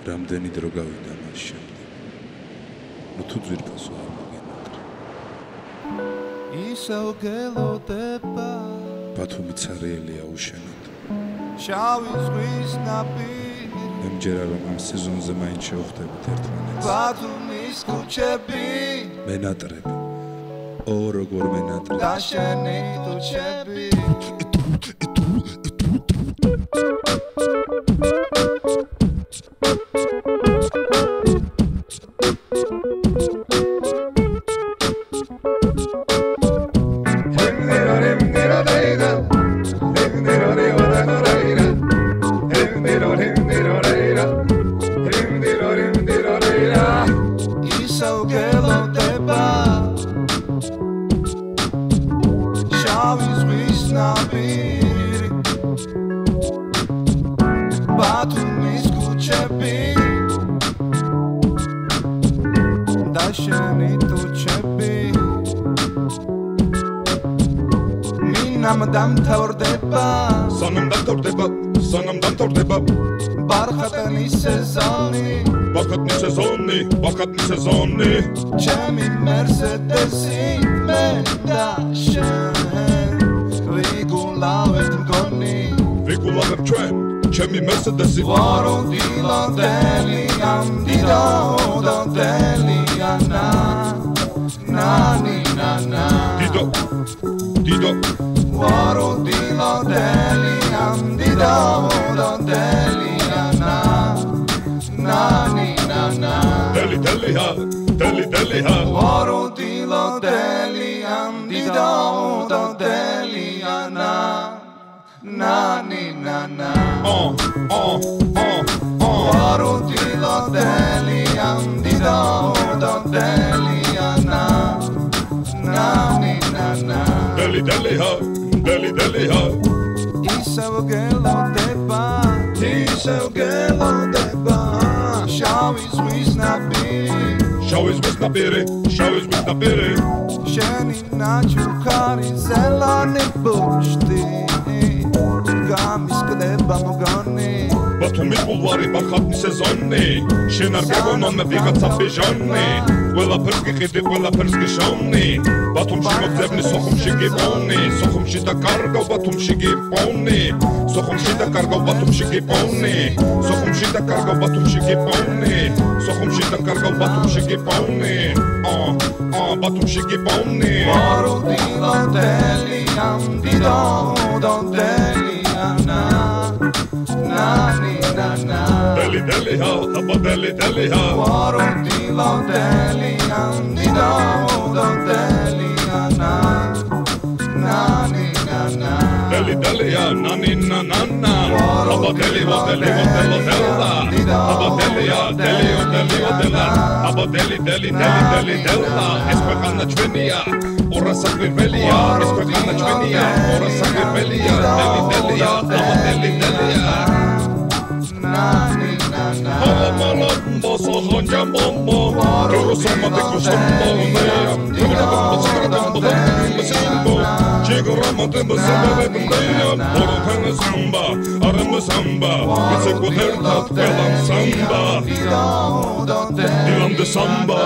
რამდენი დრო გავიდა მას შემდეგ ნუ თუ ძვირფასო არ მოგენაკრა ისევ გელოდება ბათუმი ცარიელია უშენოდ შავი ზღვის ნაპირი მემჯერა რომ ამ სეზონზე მაინც შევხვდებით ერთმანეთს ბათუმის ქუჩები მენატრები ო როგორ მენატრები და შენი თუჩები Batumis kuchepi Dashani tuchepi Minam dam tordeba Sanam dam tordeba Barkhatni sezoni Chemi Mercedesi me dashen Vigulavet goni Vigulavet tren Chemi Mercedesi Varo dilo delian Dido do delian Na ni na na Dido Varo dilo delian Dido do delian Na ni na na Deli ha Varo dilo delian Dido do delian Na ni na na Varo dilo delian Dido do delian Na ni na na Deli ha Iseu gelodeba Shall is napiri Sheni nachukari zelani bushti Gamis kdeba mogoni Batumis bulvari barkhatni sezoni Შენ არ გეგონა ვიღაცა ბეჟანი ყველაფერს გიყიდი ყველაფერს გიშოვნი ბათუმში მოძებნი სოხუმში გიპოვნი სოხუმში და კარგავ ბათუმში გიპოვნი სოხუმში და კარგავ ბათუმში გიპოვნი სოხუმში და კარგავ ბათუმში გიპოვნი სოხუმში და კარგავ ბათუმში გიპოვნი ბათუმში გიპოვნი Varo dilo delian Dido do delian Na ni na na Deli ha aba deli ha Varo dilo delian Dido do delian Na ni na na Deli ha na ni na na aba deli della aba deli della aba deli della es ქვეყანა ჩვენია ორა საკვირველია ეს ქვეყანა ჩვენია ორა საკვირველია დელია აბა დელია Mama boso honja mommo Rosama de kusamba Chigorama de samba Porokana samba Arama samba It's a good heart of Pelam samba Dilam de samba